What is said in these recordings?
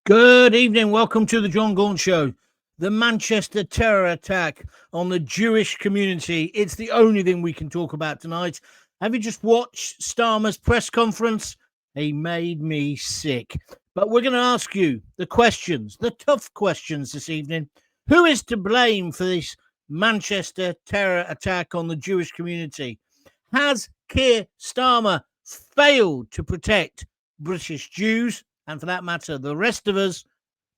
Good evening. Welcome to the Jon Gaunt Show. The Manchester terror attack on the Jewish community. It's the only thing we can talk about tonight. Have you just watched Starmer's press conference? He made me sick. But we're going to ask you the questions, the tough questions this evening. Who is to blame for this Manchester terror attack on the Jewish community? Has Keir Starmer failed to protect British Jews? And for that matter, the rest of us,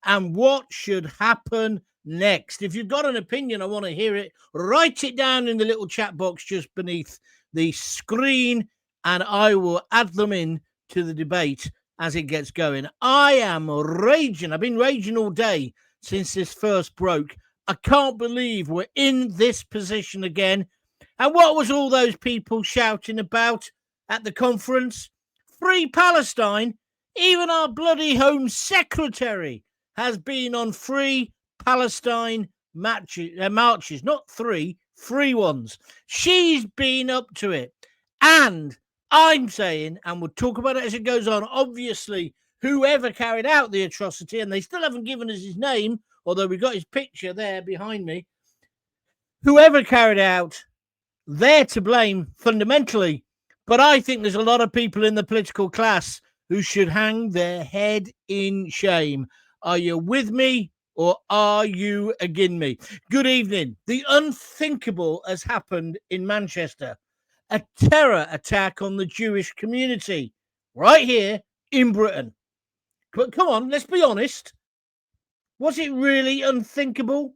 and what should happen next? If you've got an opinion, I want to hear it. Write it down in the little chat box just beneath the screen, and I will add them in to the debate as it gets going. I am raging. I've been raging all day since this first broke. I can't believe we're in this position again. And what was all those people shouting about at the conference? Free Palestine. Even our bloody Home Secretary has been on free Palestine marches, not free ones. She's been up to it. And I'm saying, and we'll talk about it as it goes on, obviously, whoever carried out the atrocity, and they still haven't given us his name, although we've got his picture there behind me, whoever carried out, they're to blame fundamentally. But I think there's a lot of people in the political class who should hang their head in shame. Are you with me or are you against me? Good evening. The unthinkable has happened in Manchester. A terror attack on the Jewish community right here in Britain. But come on, let's be honest. Was it really unthinkable?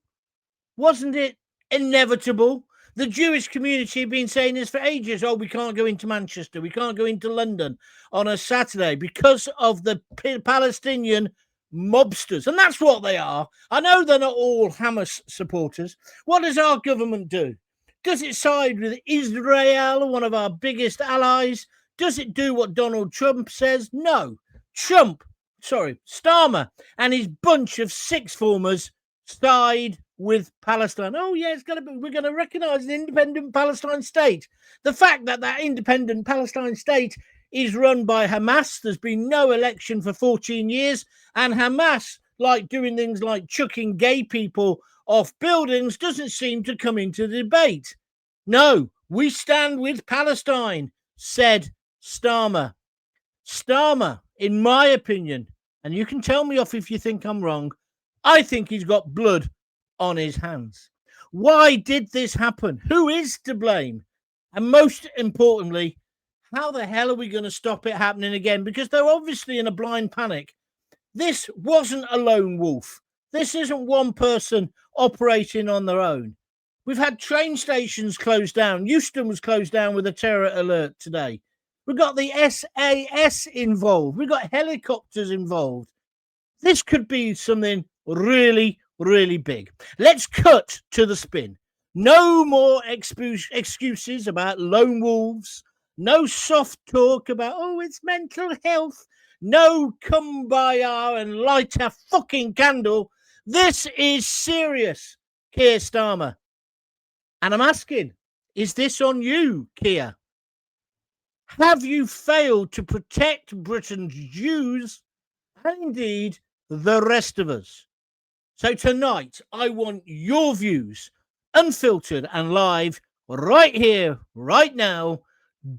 Wasn't it inevitable? The Jewish community have been saying this for ages. Oh, we can't go into Manchester. We can't go into London on a Saturday because of the Palestinian mobsters. And that's what they are. I know they're not all Hamas supporters. What does our government do? Does it side with Israel, one of our biggest allies? Does it do what Donald Trump says? No. Starmer and his bunch of sixth formers side with Palestine. Oh, yeah, we're going to recognize an independent Palestine state. The fact that independent Palestine state is run by Hamas, there's been no election for 14 years, and Hamas, like doing things like chucking gay people off buildings, doesn't seem to come into the debate. No, we stand with Palestine, said Starmer. Starmer, in my opinion, and you can tell me off if you think I'm wrong, I think he's got blood on his hands. Why did this happen? Who is to blame? And most importantly, how the hell are we going to stop it happening again? Because they're obviously in a blind panic. This wasn't a lone wolf. This isn't one person operating on their own. We've had train stations closed down. Euston was closed down with a terror alert today. We've got the SAS involved. We've got helicopters involved. This could be something really, really big. Let's cut to the spin. No more excuses about lone wolves. No soft talk about, oh, it's mental health. No Kumbaya and light a fucking candle. This is serious, Keir Starmer. And I'm asking, is this on you, Keir? Have you failed to protect Britain's Jews and indeed the rest of us? So tonight, I want your views, unfiltered and live, right here, right now.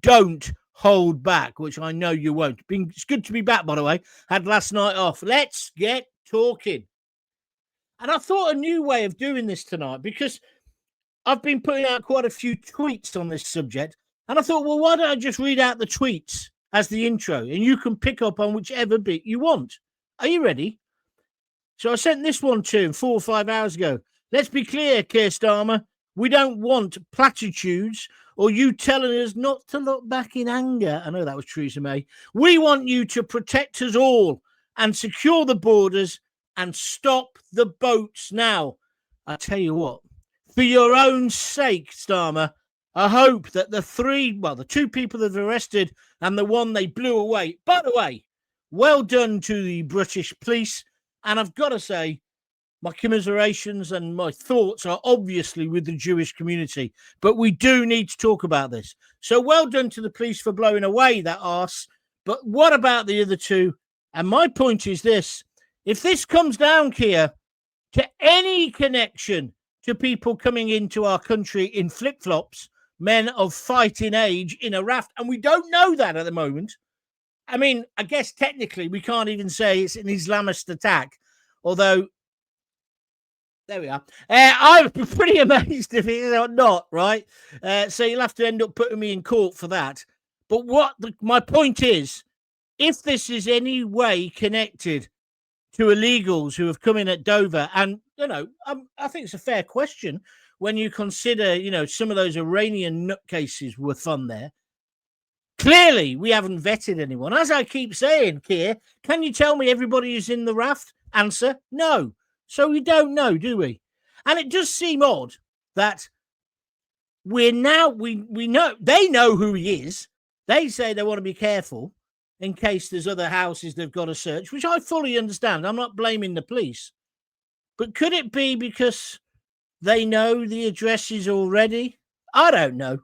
Don't hold back, which I know you won't. It's good to be back, by the way. Had last night off. Let's get talking. And I thought a new way of doing this tonight, because I've been putting out quite a few tweets on this subject. And I thought, well, why don't I just read out the tweets as the intro, and you can pick up on whichever bit you want. Are you ready? So I sent this one to him 4 or 5 hours ago. Let's be clear, Keir Starmer. We don't want platitudes or you telling us not to look back in anger. I know that was Theresa May. We want you to protect us all and secure the borders and stop the boats now. I tell you what, for your own sake, Starmer, I hope that the two people that are arrested and the one they blew away. By the way, well done to the British police. And I've got to say, my commiserations and my thoughts are obviously with the Jewish community. But we do need to talk about this. So well done to the police for blowing away that arse. But what about the other two? And my point is this. If this comes down, Keir, to any connection to people coming into our country in flip-flops, men of fighting age in a raft, and we don't know that at the moment. I mean, I guess technically we can't even say it's an Islamist attack, although there we are. I'm pretty amazed if it is or not, right? So you'll have to end up putting me in court for that. But my point is, if this is any way connected to illegals who have come in at Dover, and, I think it's a fair question when you consider, some of those Iranian nutcases were from there. Clearly, we haven't vetted anyone. As I keep saying, Keir, can you tell me everybody who's in the raft? Answer, no. So we don't know, do we? And it does seem odd that we know they know who he is. They say they want to be careful in case there's other houses they've got to search, which I fully understand. I'm not blaming the police. But could it be because they know the addresses already? I don't know.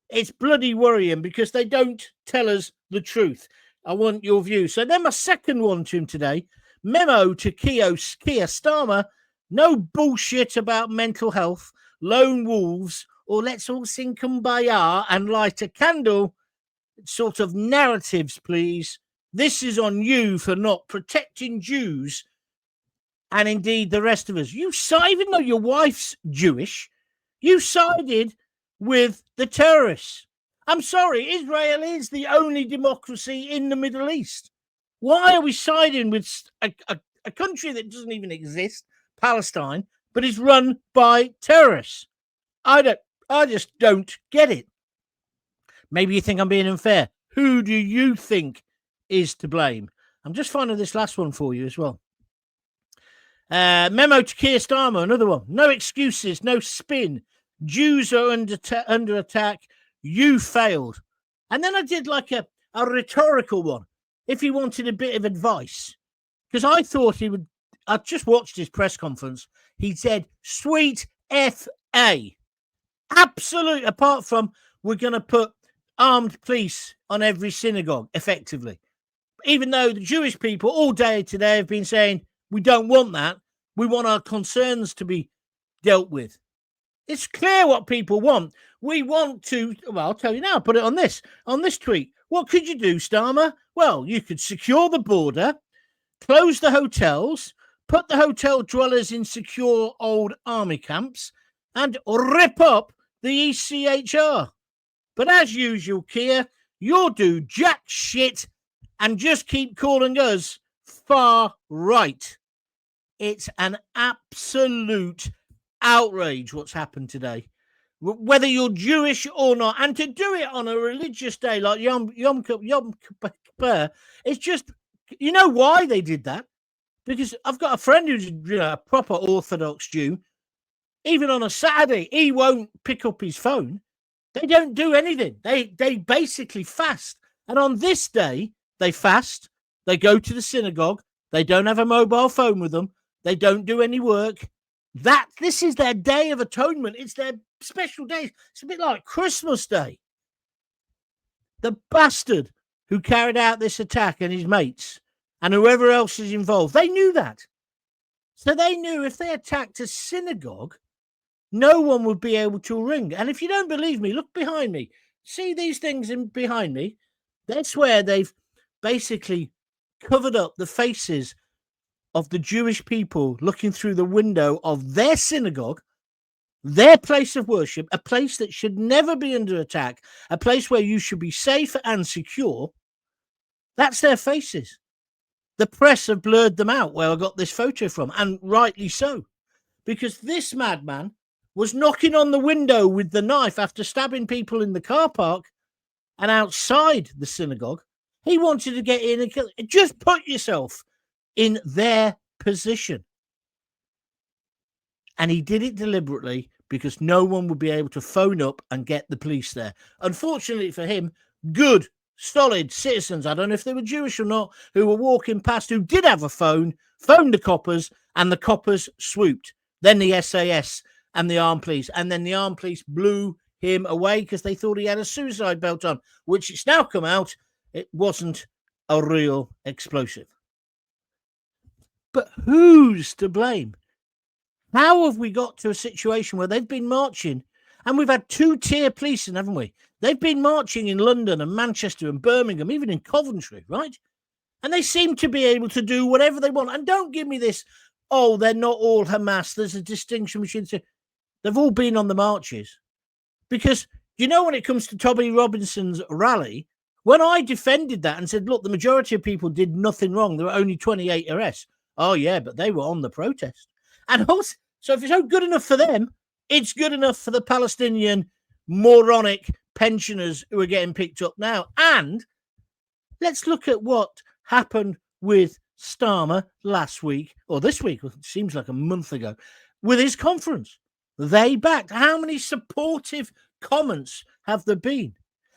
It's bloody worrying because they don't tell us the truth. I want your view. So then my second one to him today, Memo to Keir Starmer, no bullshit about mental health, lone wolves, or let's all sing Kumbaya and light a candle sort of narratives, please. This is on you for not protecting Jews and indeed the rest of us. Even though your wife's Jewish, you sided with the terrorists. I'm sorry, Israel is the only democracy in the Middle East. Why are we siding with a country that doesn't even exist, Palestine, but is run by terrorists? I just don't get it. Maybe you think I'm being unfair. Who do you think is to blame? I'm just finding this last one for you as well. Memo to Keir Starmer, another one. No excuses, no spin. Jews are under attack. You failed. And then I did like a rhetorical one, if he wanted a bit of advice. Because I thought he would. I just watched his press conference. He said, sweet F.A. Absolute, apart from we're going to put armed police on every synagogue, effectively. Even though the Jewish people all day today have been saying, we don't want that. We want our concerns to be dealt with. It's clear what people want. We want to, well, I'll tell you now, put it on this tweet. What could you do, Starmer? Well, you could secure the border, close the hotels, put the hotel dwellers in secure old army camps, and rip up the ECHR. But as usual, Keir, you'll do jack shit and just keep calling us far right. It's an absolute outrage what's happened today. Whether you're Jewish or not, and to do it on a religious day like Yom Kippur, it's just, you know why they did that? Because I've got a friend who's a proper Orthodox Jew. Even on a Saturday, he won't pick up his phone. They don't do anything. They basically fast. And on this day, they fast. They go to the synagogue. They don't have a mobile phone with them. They don't do any work. This is their day of atonement. It's their special day. It's a bit like Christmas Day. The bastard who carried out this attack and his mates and whoever else is involved, they knew that. So they knew if they attacked a synagogue, no one would be able to ring. And if you don't believe me, look behind me. See these things behind me? That's where they've basically covered up the faces of the Jewish people looking through the window of their synagogue, their place of worship, a place that should never be under attack, a place where you should be safe and secure. That's their faces. The press have blurred them out, where I got this photo from, and rightly so, because this madman was knocking on the window with the knife after stabbing people in the car park and outside the synagogue. He wanted to get in and kill. Just put yourself in their position. And he did it deliberately because no one would be able to phone up and get the police there. Unfortunately for him, good, solid citizens, I don't know if they were Jewish or not, who were walking past, who did have a phone, phoned the coppers, and the coppers swooped. Then the SAS and the armed police. And then the armed police blew him away because they thought he had a suicide belt on, which it's now come out, it wasn't a real explosive. But who's to blame? How have we got to a situation where they've been marching, and we've had two-tier policing, haven't we? They've been marching in London and Manchester and Birmingham, even in Coventry, right? And they seem to be able to do whatever they want. And don't give me this, oh, they're not all Hamas. There's a distinction between the two. They've all been on the marches. Because, you know, when it comes to Tommy Robinson's rally, when I defended that and said, look, the majority of people did nothing wrong, there were only 28 arrests. Oh, yeah, but they were on the protest. And also, so if it's not good enough for them, it's good enough for the Palestinian moronic pensioners who are getting picked up now. And let's look at what happened with Starmer last week, or this week, it seems like a month ago, with his conference. They backed. How many supportive comments have there been?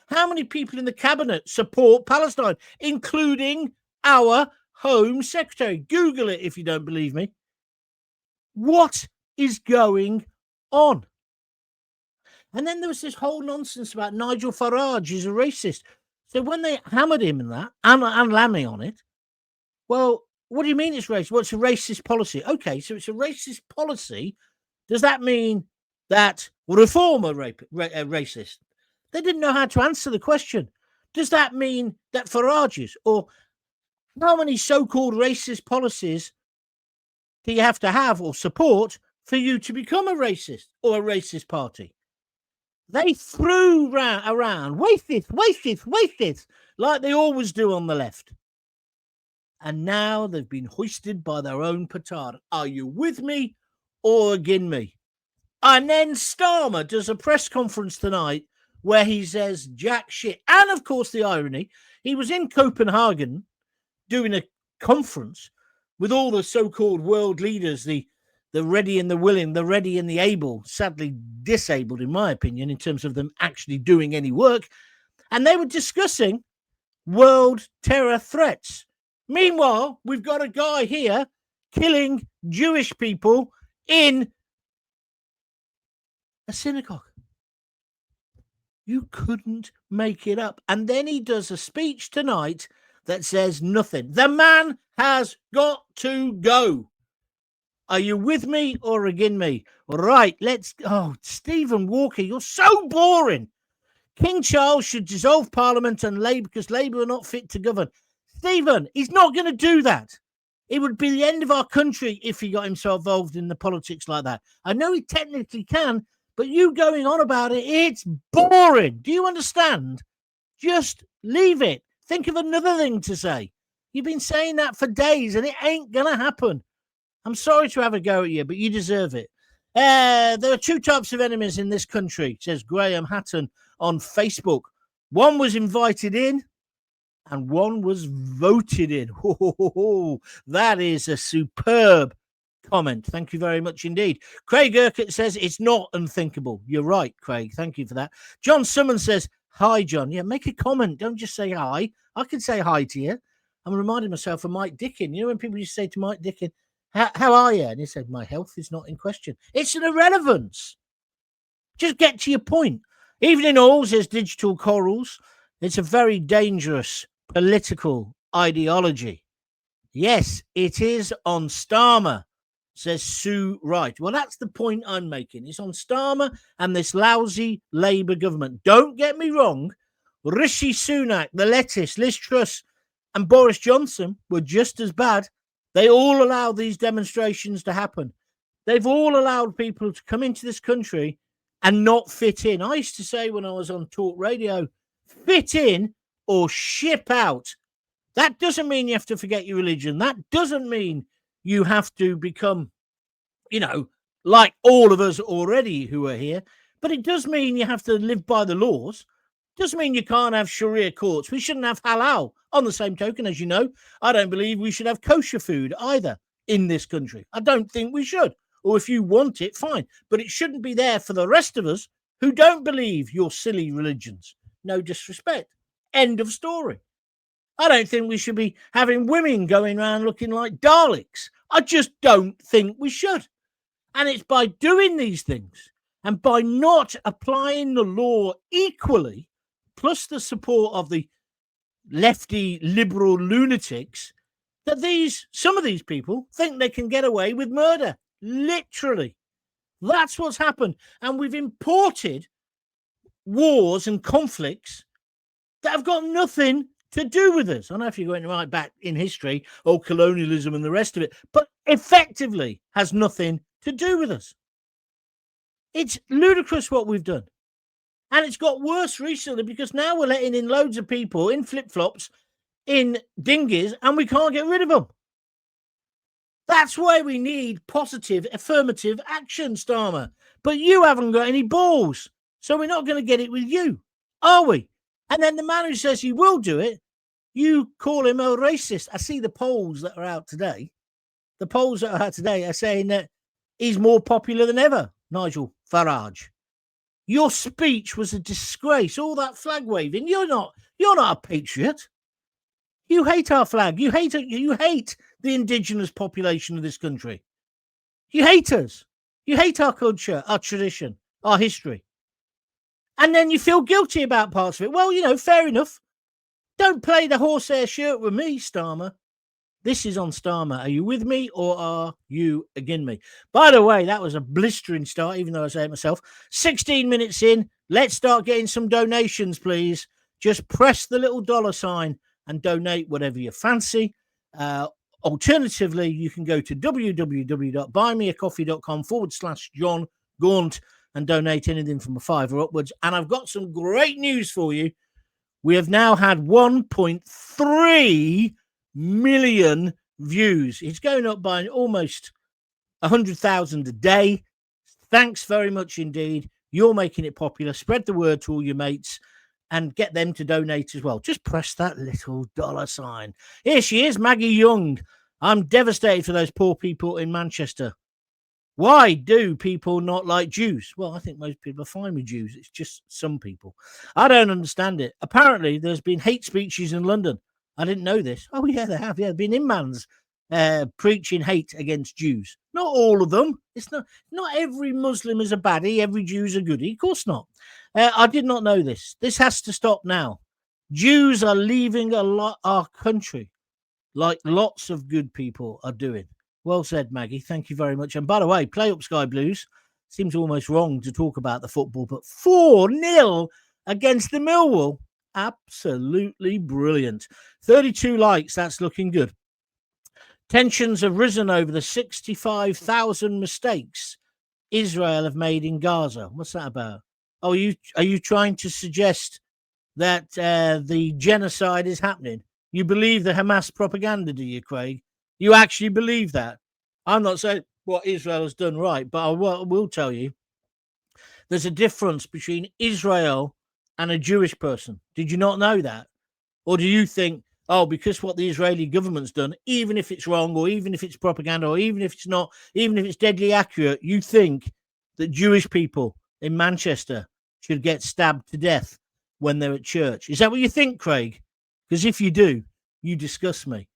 How many people in the cabinet support Palestine, including our Home Secretary? Google it if you don't believe me. What is going on? And then there was this whole nonsense about Nigel Farage is a racist. So when they hammered him in that, and Lammy on it, well, what do you mean it's racist? Well, it's a racist policy. Okay, so it's a racist policy. Does that mean that Reform are racist? They didn't know how to answer the question. Does that mean that Farage is? Or how many so-called racist policies do you have to have or support for you to become a racist or a racist party? They threw around, waste this, like they always do on the left. And now they've been hoisted by their own petard. Are you with me or against me? And then Starmer does a press conference tonight where he says jack shit. And of course, the irony, he was in Copenhagen doing a conference with all the so-called world leaders, the ready and the willing, the ready and the able, sadly disabled, in my opinion, in terms of them actually doing any work. And they were discussing world terror threats. Meanwhile, we've got a guy here killing Jewish people in a synagogue. You couldn't make it up. And then he does a speech tonight that says nothing. The man has got to go. Are you with me or against me? Right, Stephen Walker, you're so boring. King Charles should dissolve Parliament and Labour because Labour are not fit to govern. Stephen, he's not going to do that. It would be the end of our country if he got himself involved in the politics like that. I know he technically can, but you going on about it, it's boring. Do you understand? Just leave it. Think of another thing to say. You've been saying that for days and it ain't going to happen. I'm sorry to have a go at you, but you deserve it. There are two types of enemies in this country, says Graham Hatton on Facebook. One was invited in and one was voted in. That is a superb comment. Thank you very much indeed. Craig Urquhart says it's not unthinkable. You're right, Craig. Thank you for that. John Summons says, hi, John. Yeah, make a comment. Don't just say hi. I can say hi to you. I'm reminding myself of Mike Dickin. You know when people used to say to Mike Dickin, how are you? And he said, my health is not in question. It's an irrelevance. Just get to your point. Evening all, says Digital Corals. It's a very dangerous political ideology. Yes, it is on Starmer, says Sue Wright. Well, that's the point I'm making. It's on Starmer and this lousy Labour government. Don't get me wrong. Rishi Sunak, the lettuce, Liz Truss, and Boris Johnson were just as bad. They all allowed these demonstrations to happen. They've all allowed people to come into this country and not fit in. I used to say when I was on talk radio, fit in or ship out. That doesn't mean you have to forget your religion. That doesn't mean you have to become, like all of us already who are here. But it does mean you have to live by the laws. Doesn't mean you can't have Sharia courts. We shouldn't have halal. On the same token, as you know, I don't believe we should have kosher food either in this country. I don't think we should. Or if you want it, fine. But it shouldn't be there for the rest of us who don't believe your silly religions. No disrespect. End of story. I don't think we should be having women going around looking like Daleks. I just don't think we should. And it's by doing these things and by not applying the law equally, plus the support of the lefty liberal lunatics, that some of these people think they can get away with murder. Literally. That's what's happened. And we've imported wars and conflicts that have got nothing to do with us. I don't know if you're going right back in history or colonialism and the rest of it, but effectively has nothing to do with us. It's ludicrous what we've done. And it's got worse recently because now we're letting in loads of people in flip-flops, in dinghies, and we can't get rid of them. That's why we need positive, affirmative action, Starmer. But you haven't got any balls. So we're not going to get it with you, are we? And then the man who says he will do it, you call him a racist. I see the polls that are out today. The polls that are out today are saying that he's more popular than ever, Nigel Farage. Your speech was a disgrace. All that flag waving. You're not a patriot. You hate our flag. You hate the indigenous population of this country. You hate us. You hate our culture, our tradition, our history. And then you feel guilty about parts of it. Well, fair enough. Don't play the horsehair shirt with me, Starmer. This is on Starmer. Are you with me or are you against me? By the way, that was a blistering start, even though I say it myself. 16 minutes in. Let's start getting some donations, please. Just press the little $ and donate whatever you fancy. Alternatively, you can go to www.buymeacoffee.com/Jon Gaunt and donate anything from $5 upwards. And I've got some great news for you. We have now had 1.3 million views. It's going up by almost 100,000 a day. Thanks very much indeed. You're making it popular. Spread the word to all your mates and get them to donate as well. Just press that little $. Here she is, Maggie Young. I'm devastated for those poor people in Manchester. Why do people not like Jews? Well, I think most people are fine with Jews. It's just some people. I don't understand it. Apparently, there's been hate speeches in London. I didn't know this. Oh, yeah, they have. Yeah, been imams preaching hate against Jews. Not all of them. It's not every Muslim is a baddie. Every Jew's a goodie. Of course not. I did not know this. This has to stop now. Jews are leaving our country like lots of good people are doing. Well said, Maggie. Thank you very much. And by the way, play up Sky Blues. Seems almost wrong to talk about the football, but 4-0 against the Millwall. Absolutely brilliant. 32 likes. That's looking good. Tensions have risen over the 65,000 mistakes Israel have made in Gaza. What's that about? Oh, are you trying to suggest that the genocide is happening? You believe the Hamas propaganda, do you, Craig? You actually believe that? I'm not saying what Israel has done right, but I will tell you there's a difference between Israel and a Jewish person. Did you not know that? Or do you think, because what the Israeli government's done, even if it's wrong, or even if it's propaganda, or even if it's not, even if it's deadly accurate, you think that Jewish people in Manchester should get stabbed to death when they're at church? Is that what you think, Craig? Because if you do, you disgust me.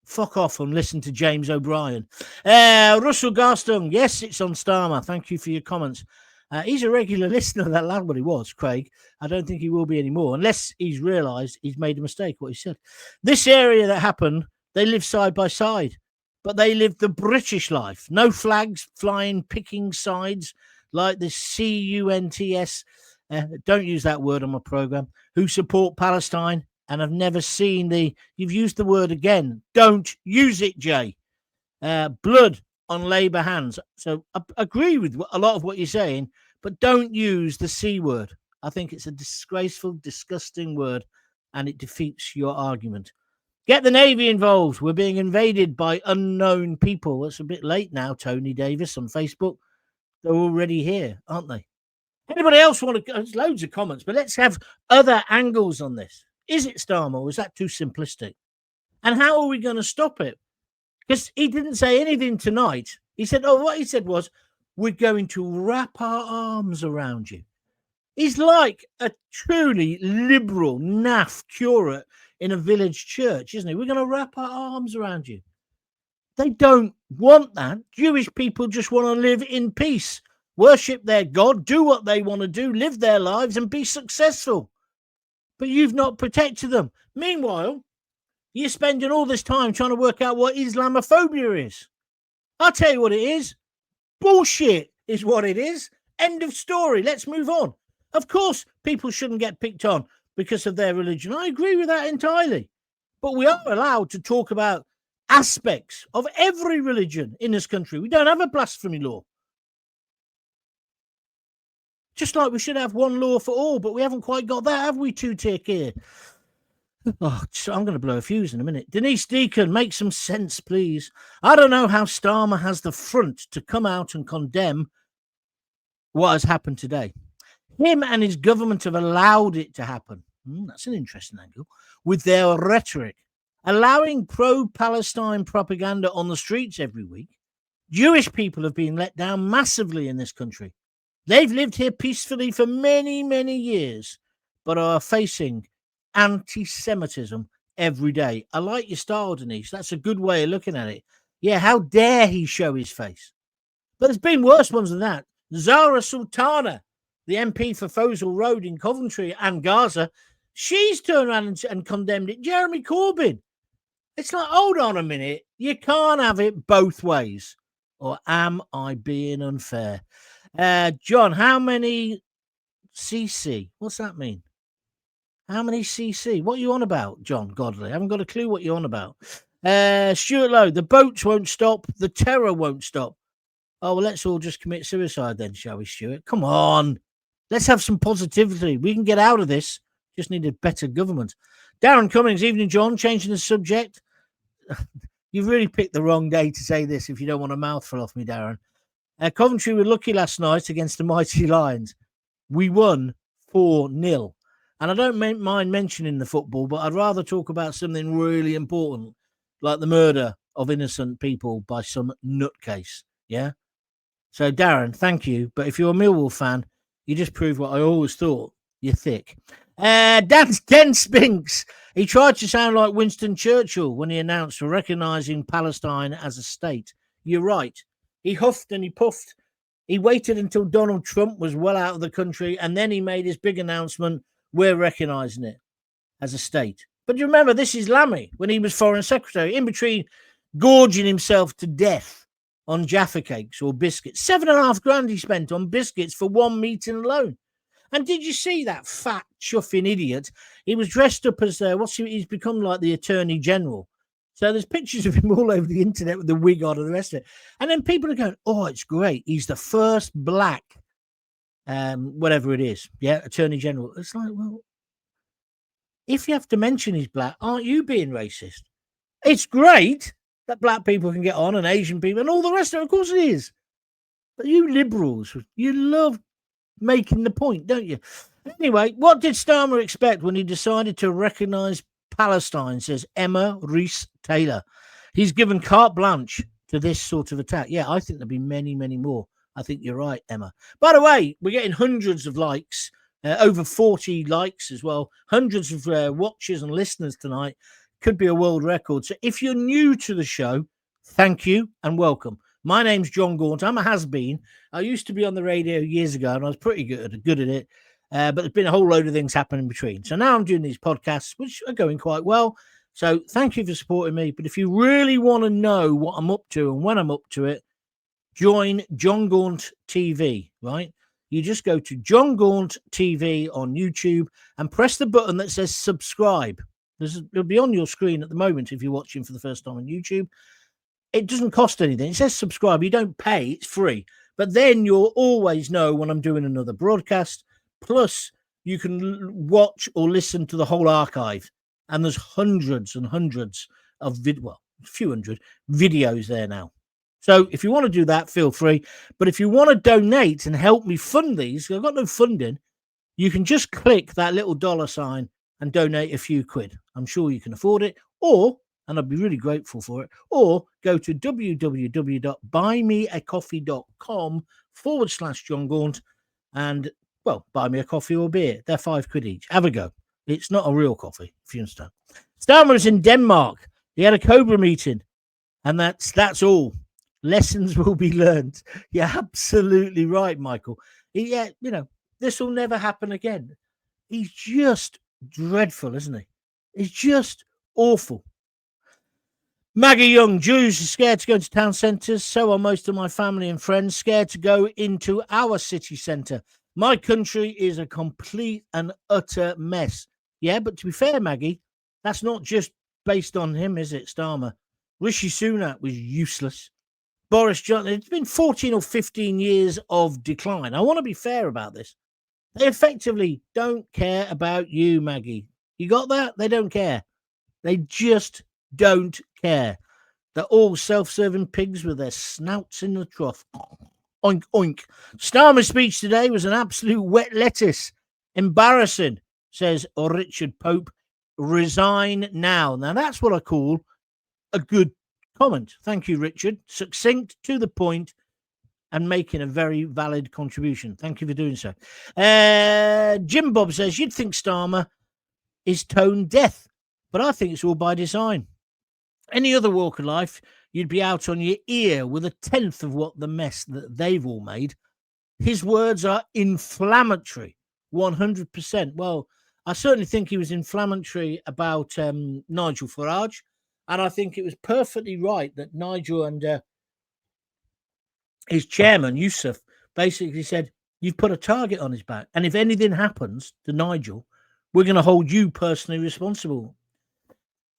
Fuck off and listen to James O'Brien. Russell Garstung, yes, it's on Starmer. Thank you for your comments. He's a regular listener. That lad, what he was, Craig. I don't think he will be anymore, unless he's realised he's made a mistake, what he said. This area that happened, they live side by side, but they live the British life. No flags flying, picking sides like the CUNTS. Don't use that word on my programme. Who support Palestine. And I've never seen you've used the word again. Don't use it, Jay. Blood on Labour hands. So I agree with a lot of what you're saying, but don't use the C word. I think it's a disgraceful, disgusting word, and it defeats your argument. Get the Navy involved. We're being invaded by unknown people. It's a bit late now, Tony Davis on Facebook. They're already here, aren't they? Anybody else want to? There's loads of comments, but let's have other angles on this. Is it Starmer, or is that too simplistic? And how are we going to stop it? Because he didn't say anything tonight. He said, what he said was, we're going to wrap our arms around you. He's like a truly liberal, naff curate in a village church, isn't he? We're going to wrap our arms around you. They don't want that. Jewish people just want to live in peace, worship their God, do what they want to do, live their lives and be successful. But you've not protected them. Meanwhile, You're spending all this time trying to work out what Islamophobia is. I'll tell you what it is. Bullshit is what it is. End of story. Let's move on. Of course, people shouldn't get picked on because of their religion. I agree with that entirely. But we are allowed to talk about aspects of every religion in this country. We don't have a blasphemy law. Just like we should have one law for all, but we haven't quite got that, have we, two-tier here? Oh, I'm going to blow a fuse in a minute. Denise Deacon, make some sense, please. I don't know how Starmer has the front to come out and condemn what has happened today. Him and his government have allowed it to happen. That's an interesting angle. With their rhetoric, allowing pro-Palestine propaganda on the streets every week. Jewish people have been let down massively in this country. They've lived here peacefully for many, many years, but are facing anti-Semitism every day. I like your style, Denise. That's a good way of looking at it. Yeah, how dare he show his face? But there's been worse ones than that. Zara Sultana, the MP for Fossil Road in Coventry and Gaza, she's turned around and condemned it. Jeremy Corbyn. It's like, hold on a minute. You can't have it both ways. Or am I being unfair? John, how many CC? What's that mean? How many CC? What are you on about, John Godley? I haven't got a clue what you're on about. Stuart Lowe, the boats won't stop. The terror won't stop. Oh, well, let's all just commit suicide then, shall we, Stuart? Come on. Let's have some positivity. We can get out of this. Just need a better government. Darren Cummings, evening, John. Changing the subject. You've really picked the wrong day to say this if you don't want a mouthful off me, Darren. Coventry were lucky last night against the mighty Lions. We won 4-0. And I don't mind mentioning the football, but I'd rather talk about something really important, like the murder of innocent people by some nutcase. Yeah? So, Darren, thank you. But if you're a Millwall fan, you just prove what I always thought. You're thick. Dan Spinks. He tried to sound like Winston Churchill when he announced recognising Palestine as a state. You're right. He huffed and he puffed. He waited until Donald Trump was well out of the country, and then he made his big announcement, we're recognising it as a state. But you remember, this is Lammy, when he was Foreign Secretary, in between gorging himself to death on Jaffa cakes or biscuits. $7.5 grand he spent on biscuits for one meeting alone. And did you see that fat, chuffing idiot? He was dressed up as, he's become like the Attorney General. So there's pictures of him all over the internet with the wig on and the rest of it. And then people are going, oh, it's great. He's the first black, whatever it is. Yeah, Attorney General. It's like, well, if you have to mention he's black, aren't you being racist? It's great that black people can get on and Asian people and all the rest of it. Of course it is. But you liberals, you love making the point, don't you? Anyway, what did Starmer expect when he decided to recognise Palestine, says Emma Rees-Taylor. He's given carte blanche to this sort of attack. Yeah, I think there'll be many, many more. I think you're right, Emma. By the way, we're getting hundreds of likes, over 40 likes as well, hundreds of watchers and listeners tonight. Could be a world record. So if you're new to the show, thank you and welcome. My name's Jon Gaunt. I'm a has-been. I used to be on the radio years ago, and I was pretty good at it. But there's been a whole load of things happening in between. So now I'm doing these podcasts, which are going quite well. So thank you for supporting me. But if you really want to know what I'm up to and when I'm up to it, join Jon Gaunt TV, right? You just go to Jon Gaunt TV on YouTube and press the button that says subscribe. It'll be on your screen at the moment if you're watching for the first time on YouTube. It doesn't cost anything. It says subscribe. You don't pay. It's free. But then you'll always know when I'm doing another broadcast. Plus, you can watch or listen to the whole archive. And there's hundreds and hundreds of a few hundred videos there now. So if you want to do that, feel free. But if you want to donate and help me fund these, I've got no funding, you can just click that little $sign and donate a few quid. I'm sure you can afford it. Or, and I'd be really grateful for it, or go to www.buymeacoffee.com/Jon Gaunt and, well, buy me a coffee or beer. They're £5 each. Have a go. It's not a real coffee, if you understand. Starmer is in Denmark. He had a Cobra meeting, and that's all. Lessons will be learned. You're absolutely right, Michael. Yeah, this will never happen again. He's just dreadful, isn't he? He's just awful. Maggie Young, Jews are scared to go into town centres. So are most of my family and friends, scared to go into our city centre. My country is a complete and utter mess. Yeah, but to be fair, Maggie, that's not just based on him, is it, Starmer? Rishi Sunak was useless. Boris Johnson, it's been 14 or 15 years of decline. I want to be fair about this. They effectively don't care about you, Maggie. You got that? They don't care. They just don't care. They're all self-serving pigs with their snouts in the trough. Oink, oink. Starmer's speech today was an absolute wet lettuce. Embarrassing, says Richard Pope. Resign now. Now, that's what I call a good comment. Thank you, Richard. Succinct, to the point, and making a very valid contribution. Thank you for doing so. Jim Bob says, you'd think Starmer is tone deaf, but I think it's all by design. Any other walk of life, you'd be out on your ear with a tenth of what the mess that they've all made. His words are inflammatory, 100%. Well, I certainly think he was inflammatory about Nigel Farage, and I think it was perfectly right that Nigel and his chairman, Yusuf, basically said, you've put a target on his back, and if anything happens to Nigel, we're going to hold you personally responsible.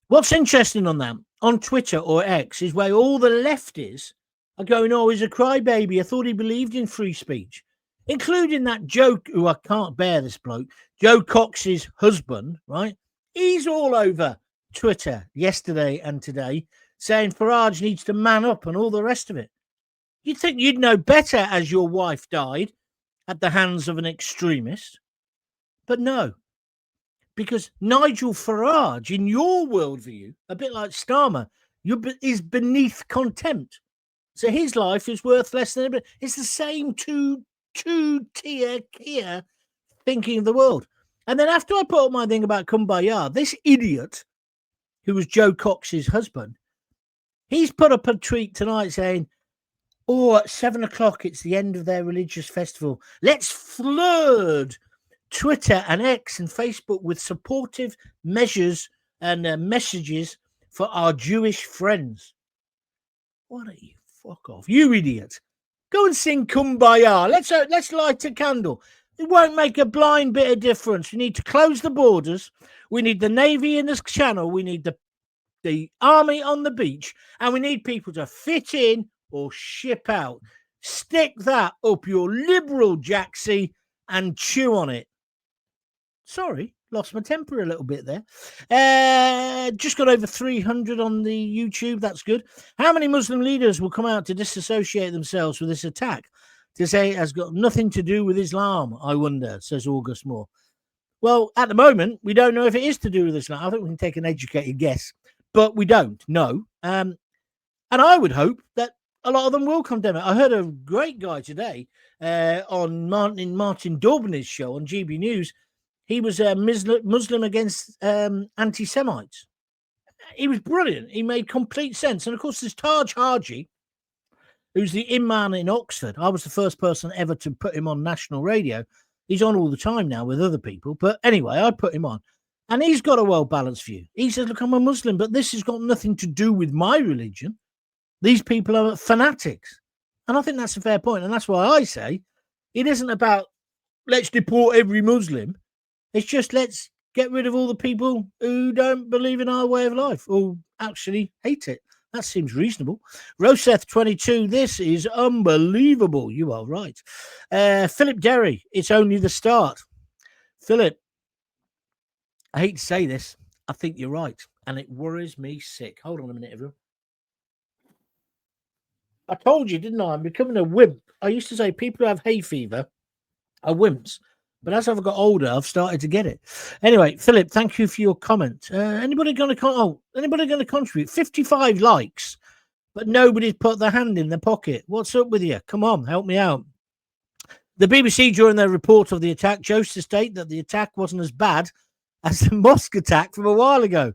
What's interesting on that, on Twitter or X, is where all the lefties are going, oh, he's a crybaby. I thought he believed in free speech, including that Joe, who I can't bear this bloke, Joe Cox's husband, right? He's all over Twitter yesterday and today saying Farage needs to man up and all the rest of it. You'd think you'd know better as your wife died at the hands of an extremist. But no, because Nigel Farage, in your worldview, a bit like Starmer, is beneath contempt. So his life is worth less than anybody. It's the same two-tier Keir thinking of the world. And then after I put up my thing about Kumbaya, this idiot, who was Joe Cox's husband, he's put up a tweet tonight saying, oh, at 7 o'clock, it's the end of their religious festival. Let's flood Twitter and X and Facebook with supportive measures and messages for our Jewish friends. What are you? Fuck off. You idiot. Go and sing Kumbaya. Let's light a candle. It won't make a blind bit of difference. We need to close the borders. We need the Navy in the channel. We need the army on the beach. And we need people to fit in or ship out. Stick that up your liberal jacksie and chew on it. Sorry, lost my temper a little bit there. Just got over 300 on the YouTube. That's good. How many Muslim leaders will come out to disassociate themselves with this attack? To say it has got nothing to do with Islam, I wonder, says August Moore. Well, at the moment, we don't know if it is to do with Islam. I think we can take an educated guess, but we don't know. And I would hope that a lot of them will condemn it. I heard a great guy today on Martin Daubney's show on GB News. He was a Muslim against anti-Semites. He was brilliant. He made complete sense. And, of course, there's Taj Haji, who's the imam in Oxford. I was the first person ever to put him on national radio. He's on all the time now with other people. But anyway, I put him on. And he's got a well-balanced view. He says, look, I'm a Muslim, but this has got nothing to do with my religion. These people are fanatics. And I think that's a fair point. And that's why I say it isn't about let's deport every Muslim. It's just let's get rid of all the people who don't believe in our way of life or actually hate it. That seems reasonable. Roseth22, this is unbelievable. You are right. Philip Derry, it's only the start. Philip, I hate to say this. I think you're right. And it worries me sick. Hold on a minute, everyone. I told you, didn't I? I'm becoming a wimp. I used to say people who have hay fever are wimps. But as I've got older, I've started to get it. Anyway, Philip, thank you for your comment. Anybody going to contribute? 55 likes, but nobody's put their hand in their pocket. What's up with you? Come on, help me out. The BBC, during their report of the attack, chose to state that the attack wasn't as bad as the mosque attack from a while ago.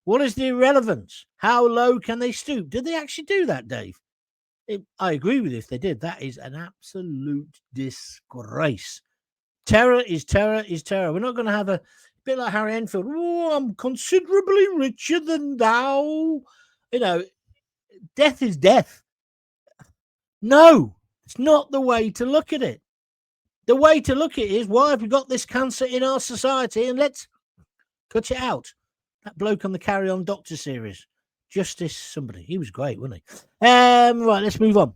What is the irrelevance? How low can they stoop? Did they actually do that, Dave? I agree with you if they did. That is an absolute disgrace. Terror is terror is terror. We're not going to have a bit like Harry Enfield. Oh, I'm considerably richer than thou. death is death. No, it's not the way to look at it. The way to look at it is, why have we got this cancer in our society, and let's cut it out. That bloke on the Carry On Doctor series, Justice somebody, he was great, wasn't he? Right, let's move on.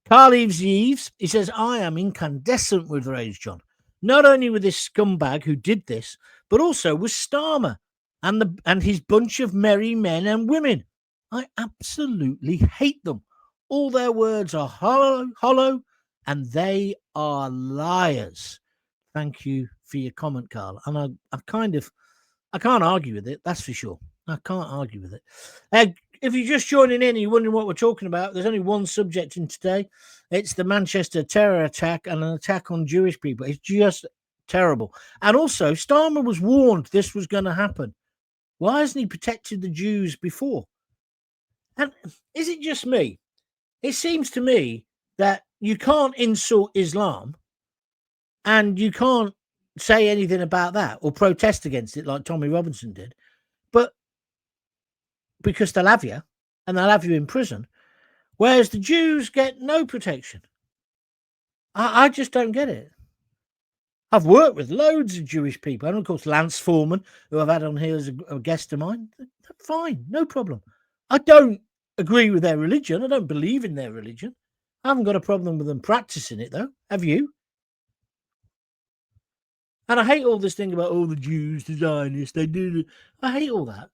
Carl Eves, he says, I am incandescent with rage, John. Not only with this scumbag who did this, but also with Starmer and his bunch of merry men and women. I absolutely hate them. All their words are hollow, and they are liars. Thank you for your comment, Carl. And I can't argue with it, that's for sure. I can't argue with it. If you're just joining in and you're wondering what we're talking about, there's only one subject in today. It's the Manchester terror attack and an attack on Jewish people. It's just terrible. And also, Starmer was warned this was going to happen. Why hasn't he protected the Jews before? And is it just me? It seems to me that you can't insult Islam and you can't say anything about that or protest against it like Tommy Robinson did, but because they'll have you and they'll have you in prison, whereas the Jews get no protection. I just don't get it. I've worked with loads of Jewish people, and of course Lance Foreman, who I've had on here as a guest of mine. Fine, no problem. I don't agree with their religion. I don't believe in their religion. I haven't got a problem with them practicing it, though. Have you? And I hate all this thing about the Jews, the Zionists, they do. I hate all that.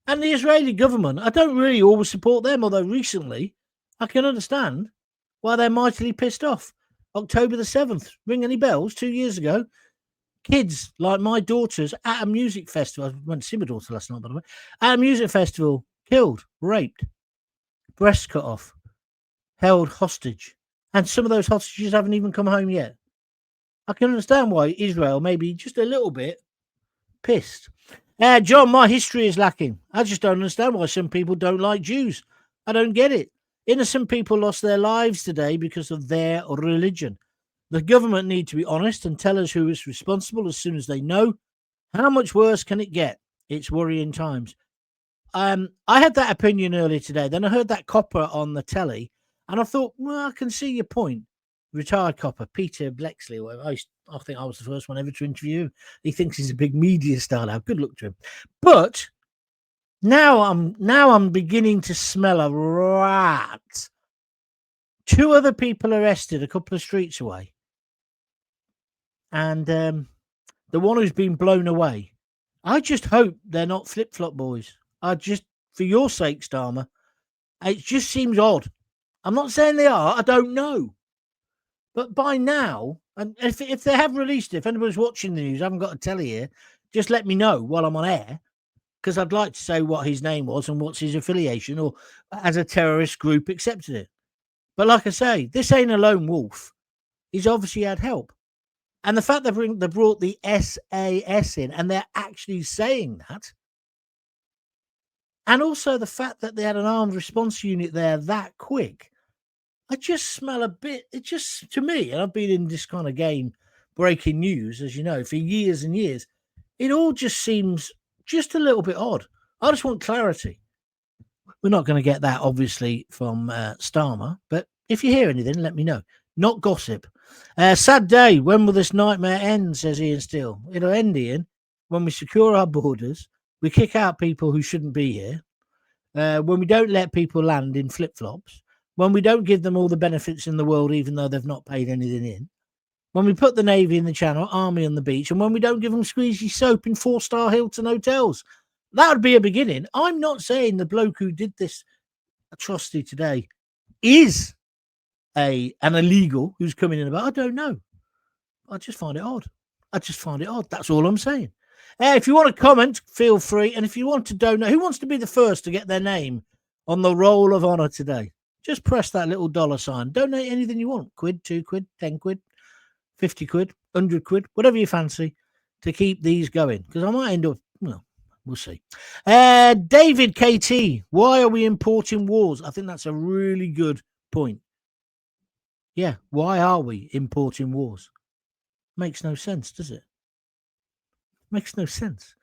And the Israeli government, I don't really always support them, although recently I can understand why they're mightily pissed off. October the 7th, ring any bells? 2 years ago, kids like my daughters at a music festival, I went to see my daughter last night, by the way, at a music festival, killed, raped, breasts cut off, held hostage. And some of those hostages haven't even come home yet. I can understand why Israel may be just a little bit pissed. John, my history is lacking. I just don't understand why some people don't like Jews. I don't get it. Innocent people lost their lives today because of their religion. The government need to be honest and tell us who is responsible as soon as they know. How much worse can it get? It's worrying times. I had that opinion earlier today. Then I heard that copper on the telly, and I thought, well, I can see your point. Retired copper, Peter Blexley. I think I was the first one ever to interview him. He thinks he's a big media star now. Good luck to him. But now I'm beginning to smell a rat. 2 other people arrested a couple of streets away, and the one who's been blown away. I just hope they're not flip-flop boys. For your sake, Starmer, it just seems odd. I'm not saying they are. I don't know. But by now, and if they have released it, if anybody's watching the news, I haven't got a telly here, just let me know while I'm on air, because I'd like to say what his name was and what's his affiliation, or as a terrorist group accepted it. But like I say, this ain't a lone wolf. He's obviously had help. And the fact they brought the SAS in, and they're actually saying that, and also the fact that they had an armed response unit there that quick, I just smell a bit. It just, to me, and I've been in this kind of game, breaking news, as you know, for years and years, it all just seems just a little bit odd. I just want clarity. We're not going to get that, obviously, from Starmer, but if you hear anything, let me know. Not gossip. Sad day. When will this nightmare end, says Ian Steele. It'll end, Ian, when we secure our borders, we kick out people who shouldn't be here, when we don't let people land in flip-flops, when we don't give them all the benefits in the world, even though they've not paid anything in, when we put the Navy in the Channel, Army on the beach, and when we don't give them squeezy soap in 4-star Hilton hotels. That would be a beginning. I'm not saying the bloke who did this atrocity today is an illegal who's coming in about. I don't know. I just find it odd. That's all I'm saying. If you want to comment, feel free. And if you want to donate, who wants to be the first to get their name on the roll of honour today? Just press that little $sign. Donate anything you want. Quid, 2 quid, 10 quid, 50 quid, 100 quid, whatever you fancy, to keep these going. Because I might end up, well, we'll see. David KT, why are we importing wars? I think that's a really good point. Yeah, why are we importing wars? Makes no sense, does it? Makes no sense.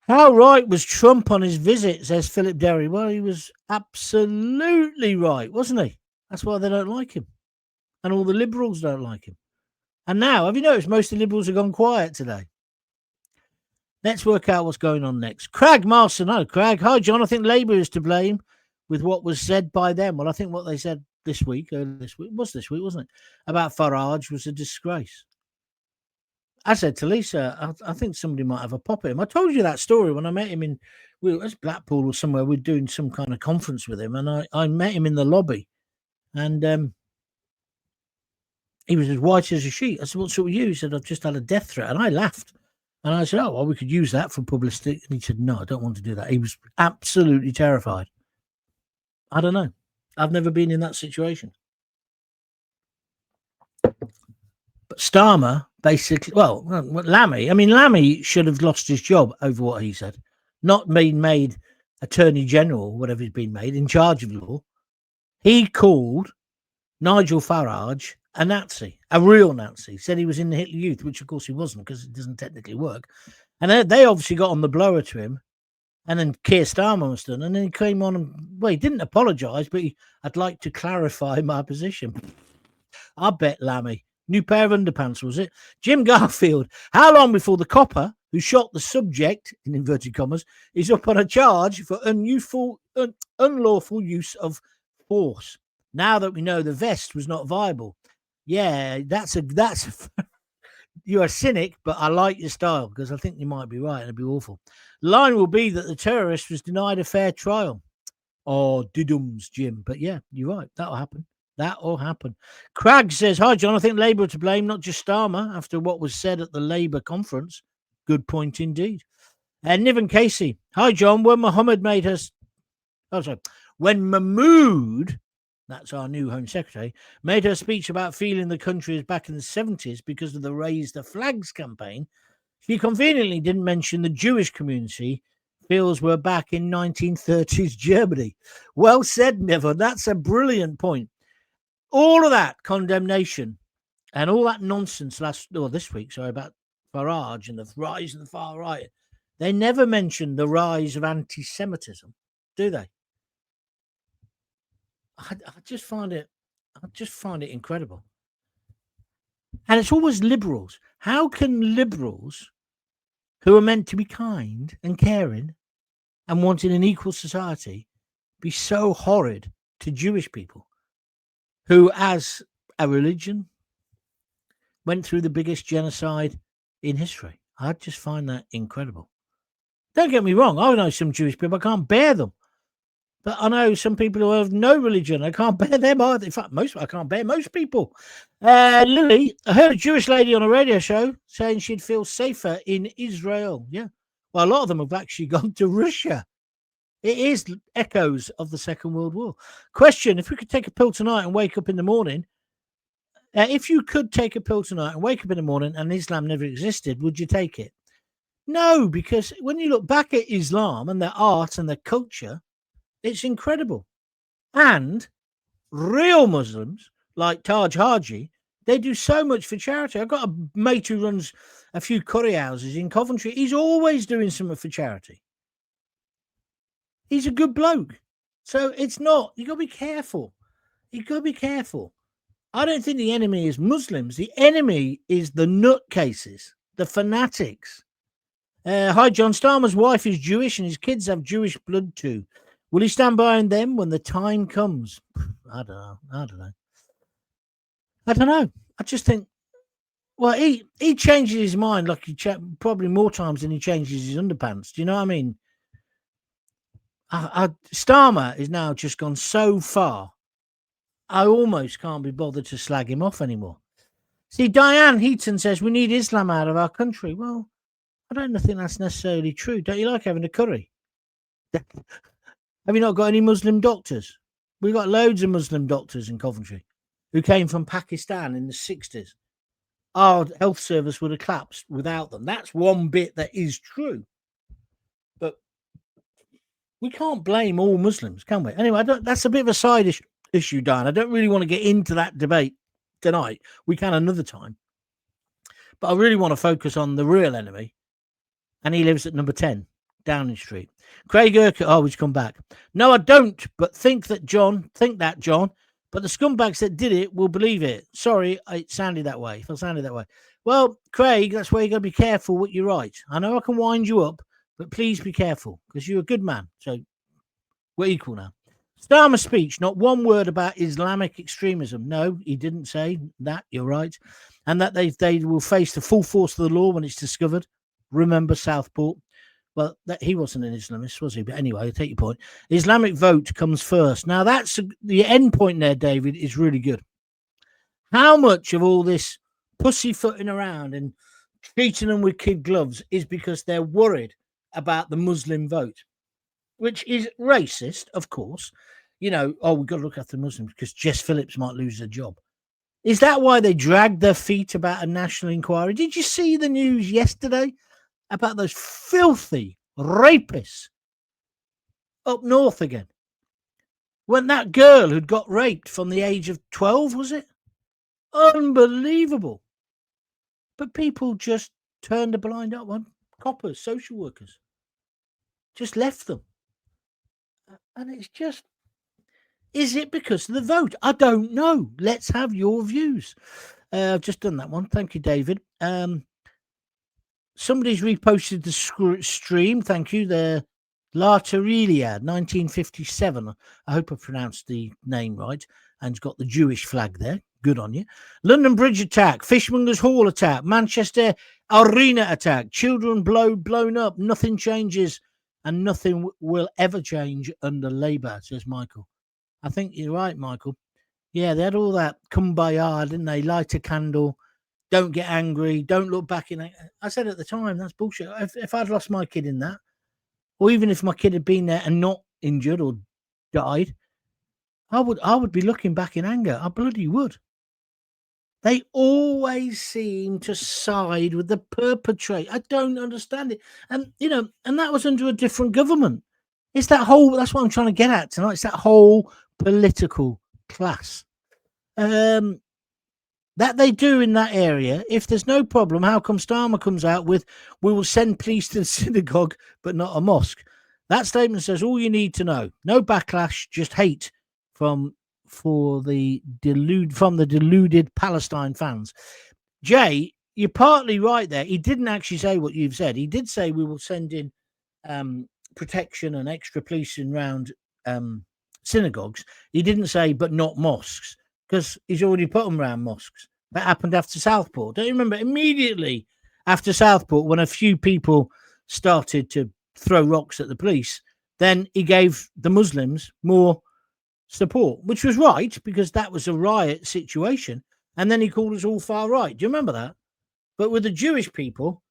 How right was Trump on his visit, says Philip Derry. Well, he was absolutely right, wasn't he? That's why they don't like him. And all the liberals don't like him. And now, have you noticed most of the liberals have gone quiet today? Let's work out what's going on next. Crag Marston. Oh, Crag. Hi, John. I think Labour is to blame with what was said by them. Well, I think what they said this week, wasn't it? About Farage was a disgrace. I said to Lisa, I think somebody might have a pop at him. I told you that story when I met him in Blackpool or somewhere. We're doing some kind of conference with him, and I met him in the lobby, and he was as white as a sheet. I said, "What's up with you?" He said, "I've just had a death threat," and I laughed. And I said, "Oh, well, we could use that for publicity." And he said, "No, I don't want to do that." He was absolutely terrified. I don't know. I've never been in that situation. But Starmer basically, Lammy should have lost his job over what he said, not being made Attorney General, whatever he's been made, in charge of law. He called Nigel Farage a Nazi, a real Nazi. Said he was in the Hitler Youth, which of course he wasn't because it doesn't technically work. And they obviously got on the blower to him. And then Keir Starmer was done. And then he came on and, well, he didn't apologise, but I'd like to clarify my position. I bet Lammy. New pair of underpants, was it? Jim Garfield. How long before the copper who shot the subject, in inverted commas, is up on a charge for unlawful use of force? Now that we know the vest was not viable. Yeah, that's you're a cynic, but I like your style because I think you might be right. It'd be awful. The line will be that the terrorist was denied a fair trial. Oh, didums, Jim. But yeah, you're right. That'll happen. That'll happen. Crag says, "Hi, John. I think Labour are to blame, not just Starmer, after what was said at the Labour conference." Good point indeed. And Niven Casey. "Hi, John. When Mohammed made us... When Mahmood, that's our new Home Secretary, made her speech about feeling the country is back in the 70s because of the Raise the Flags campaign, she conveniently didn't mention the Jewish community feels we're back in 1930s Germany." Well said, Niven. That's a brilliant point. All of that condemnation and all that nonsense this week, about Farage and the rise of the far right, they never mention the rise of anti-Semitism, do they? I just find it incredible. And it's always liberals. How can liberals, who are meant to be kind and caring and wanting an equal society, be so horrid to Jewish people who, as a religion, went through the biggest genocide in history? I just find that incredible. Don't get me wrong. I know some Jewish people. I can't bear them. But I know some people who have no religion. I can't bear them either. In fact, I can't bear most people. Lily, I heard a Jewish lady on a radio show saying she'd feel safer in Israel. Yeah. Well, a lot of them have actually gone to Russia. It is echoes of the Second World War. Question: if we could take a pill tonight and wake up in the morning, if you could take a pill tonight and wake up in the morning and Islam never existed, would you take it? No, because when you look back at Islam and their art and their culture, it's incredible. And real Muslims like Taj Haji, they do so much for charity. I've got a mate who runs a few curry houses in Coventry. He's always doing something for charity. He's a good bloke. So it's not, you got to be careful. You got to be careful. I don't think the enemy is Muslims. The enemy is the nutcases, the fanatics. Hi, John. Starmer's wife is Jewish and his kids have Jewish blood too. Will he stand behind them when the time comes? I don't know. I just think, well, he changes his mind like probably more times than he changes his underpants. Do you know what I mean? Starmer is now just gone so far. I almost can't be bothered to slag him off anymore. See, Diane Heaton says we need Islam out of our country. Well, I don't think that's necessarily true. Don't you like having a curry? Have you not got any Muslim doctors? We've got loads of Muslim doctors in Coventry who came from Pakistan in the 60s. Our health service would have collapsed without them. That's one bit that is true. But we can't blame all Muslims, can we? Anyway, that's a bit of a side issue, Diane. I don't really want to get into that debate tonight. We can another time. But I really want to focus on the real enemy. And he lives at number 10. Downing Street. Craig Urquhart, oh, he's come back. No, I don't, but think that, John. But the scumbags that did it will believe it. Sorry, it sounded that way. If I sounded that way. Well, Craig, that's where you got to be careful what you write. I know I can wind you up, but please be careful because you're a good man. So we're equal now. Starmer's speech, not one word about Islamic extremism. No, he didn't say that. You're right. And that they will face the full force of the law when it's discovered. Remember Southport. Well, he wasn't an Islamist, was he? But anyway, I take your point. Islamic vote comes first. Now, that's the end point there, David, is really good. How much of all this pussyfooting around and treating them with kid gloves is because they're worried about the Muslim vote, which is racist, of course. We've got to look after the Muslims because Jess Phillips might lose her job. Is that why they dragged their feet about a national inquiry? Did you see the news yesterday about those filthy rapists up north again? When that girl who'd got raped from the age of 12, was it? Unbelievable. But people just turned a blind eye on. Coppers, social workers, just left them. And it's just, is it because of the vote? I don't know. Let's have your views. I've just done that one. Thank you, David. Somebody's reposted the stream. Thank you. The La Terelia, 1957. I hope I pronounced the name right. And it's got the Jewish flag there. Good on you. London Bridge attack. Fishmongers Hall attack. Manchester Arena attack. Children blown up. Nothing changes. And nothing will ever change under Labour, says Michael. I think you're right, Michael. Yeah, they had all that kumbaya, didn't they? Light a candle. Don't get angry. Don't look back in. I said at the time, that's bullshit. If I'd lost my kid in that, or even if my kid had been there and not injured or died, I would be looking back in anger. I bloody would. They always seem to side with the perpetrator. I don't understand it. And that was under a different government. It's that's what I'm trying to get at tonight. It's that whole political class. That they do in that area. If there's no problem, how come Starmer comes out with, we will send police to the synagogue, but not a mosque? That statement says all you need to know. No backlash, just hate from the deluded Palestine fans. Jay, you're partly right there. He didn't actually say what you've said. He did say we will send in protection and extra policing around synagogues. He didn't say, but not mosques, because he's already put them around mosques. That happened after Southport. Don't you remember? Immediately after Southport, when a few people started to throw rocks at the police, then he gave the Muslims more support, which was right, because that was a riot situation. And then he called us all far right. Do you remember that? But with the Jewish people,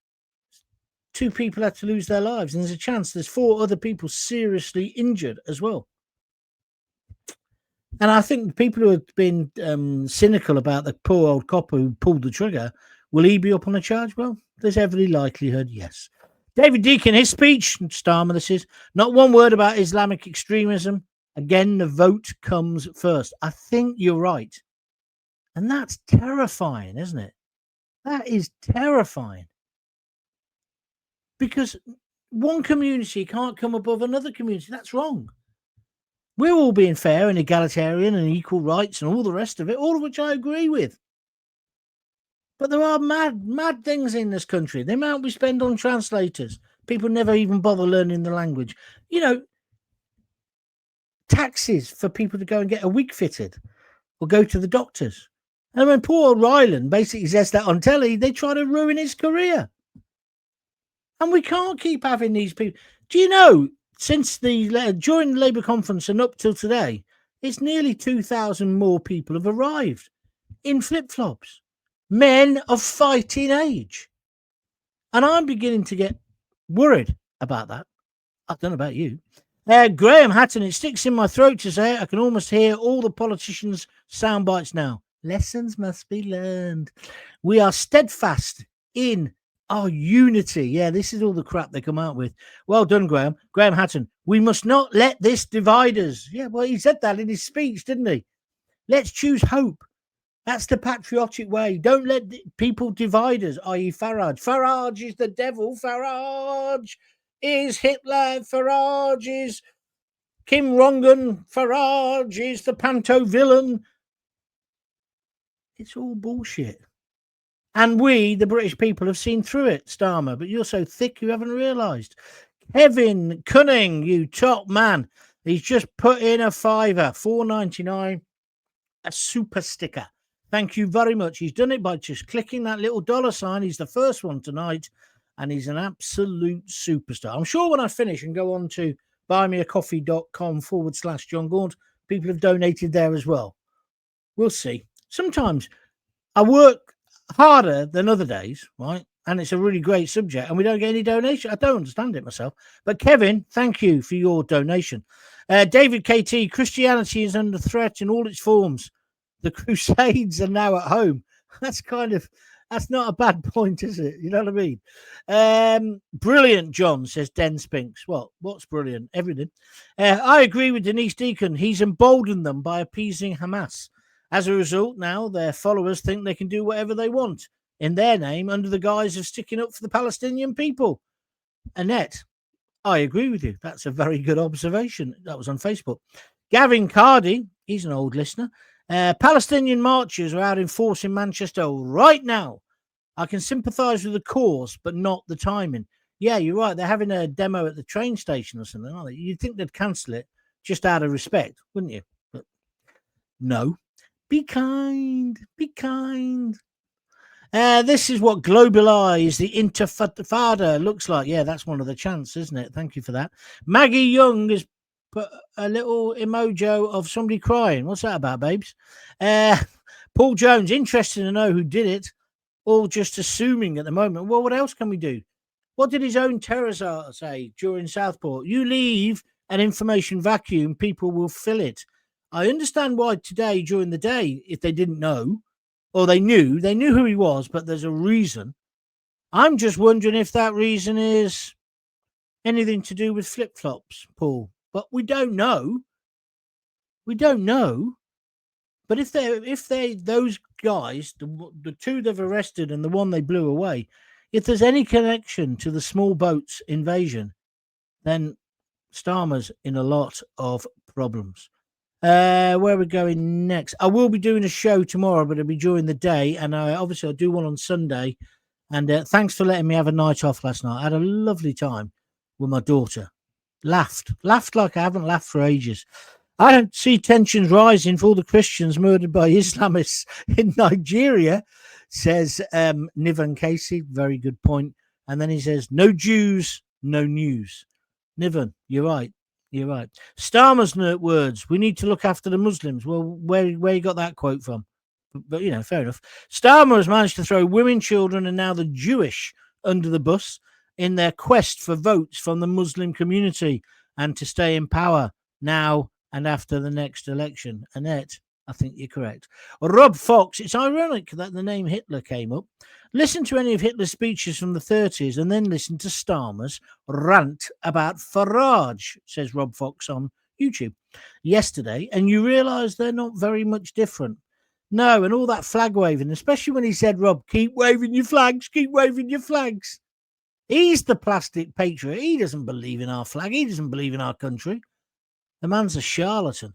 2 people had to lose their lives, and there's a chance there's 4 other people seriously injured as well. And I think people who have been cynical about the poor old copper who pulled the trigger, will he be up on a charge? Well, there's every likelihood, yes. David Deacon, his speech, Starmer, this is, not one word about Islamic extremism. Again, the vote comes first. I think you're right. And that's terrifying, isn't it? That is terrifying. Because one community can't come above another community. That's wrong. We're all being fair and egalitarian and equal rights and all the rest of it, all of which I agree with. But there are mad things in this country. The amount we spend on translators, people never even bother learning the language. Taxes for people to go and get a wig fitted or go to the doctors. And when poor old Ryland basically says that on telly, they try to ruin his career. And we can't keep having these people. Do you know, since during the Labour conference and up till today, it's nearly 2,000 more people have arrived in flip-flops. Men of fighting age. And I'm beginning to get worried about that. I don't know about you. Graham Hatton, it sticks in my throat to say it. I can almost hear all the politicians' sound bites now. Lessons must be learned. We are steadfast in our unity. Yeah, this is all the crap they come out with. Well done, Graham. Graham Hatton. We must not let this divide us. Yeah, well, he said that in his speech, didn't he? Let's choose hope. That's the patriotic way. Don't let people divide us, i.e. Farage. Farage is the devil. Farage is Hitler, Farage is Kim Rongan, Farage is the panto villain. It's all bullshit. And we, the British people, have seen through it, Starmer, but you're so thick you haven't realised. Kevin Cunning, you top man. He's just put in a fiver, $4.99, a super sticker. Thank you very much. He's done it by just clicking that little dollar sign. He's the first one tonight, and he's an absolute superstar. I'm sure when I finish and go on to buymeacoffee.com/Jon Gaunt, people have donated there as well. We'll see. Sometimes I work harder than other days, right? And it's a really great subject, and we don't get any donation. I don't understand it myself. But Kevin, thank you for your donation. David KT, Christianity is under threat in all its forms. The Crusades are now at home. That's not a bad point, is it? You know what I mean? Brilliant, John, says Den Spinks. Well, what's brilliant? Everything. I agree with Denise Deacon. He's emboldened them by appeasing Hamas. As a result, now their followers think they can do whatever they want in their name under the guise of sticking up for the Palestinian people. Annette, I agree with you. That's a very good observation. That was on Facebook. Gavin Cardy, he's an old listener. Palestinian marchers are out in force in Manchester right now. I can sympathise with the cause, but not the timing. Yeah, you're right. They're having a demo at the train station or something, aren't they? You'd think they'd cancel it just out of respect, wouldn't you? But no. Be kind. Be kind. This is what globalize the intifada looks like. Yeah, that's one of the chants, isn't it? Thank you for that. Maggie Young has put a little emoji of somebody crying. What's that about, babes? Paul Jones, interested to know who did it, all just assuming at the moment. Well, what else can we do? What did his own terror say during Southport? You leave an information vacuum, people will fill it. I understand why today, during the day, if they didn't know, or they knew who he was, but there's a reason. I'm just wondering if that reason is anything to do with flip-flops, Paul. But we don't know. We don't know. But if those guys, the two they've arrested and the one they blew away, if there's any connection to the small boats invasion, then Starmer's in a lot of problems. Where are we going next? I will be doing a show tomorrow, but it'll be during the day, and obviously I'll do one on Sunday. And thanks for letting me have a night off last night. I had a lovely time with my daughter. Laughed like I haven't laughed for ages. I don't see tensions rising for all the Christians murdered by Islamists in Nigeria, says Niven Casey. Very good point. And then he says, no Jews, no news. Niven, you're right. You're right. Starmer's words, we need to look after the Muslims. Well, where you got that quote from? But, fair enough. Starmer has managed to throw women, children, and now the Jewish under the bus in their quest for votes from the Muslim community and to stay in power now and after the next election. Annette, I think you're correct. Rob Fox, it's ironic that the name Hitler came up. Listen to any of Hitler's speeches from the 30s and then listen to Starmer's rant about Farage, says Rob Fox on YouTube yesterday, and you realise they're not very much different. No, and all that flag waving, especially when he said, Rob, keep waving your flags, keep waving your flags. He's the plastic patriot. He doesn't believe in our flag. He doesn't believe in our country. The man's a charlatan.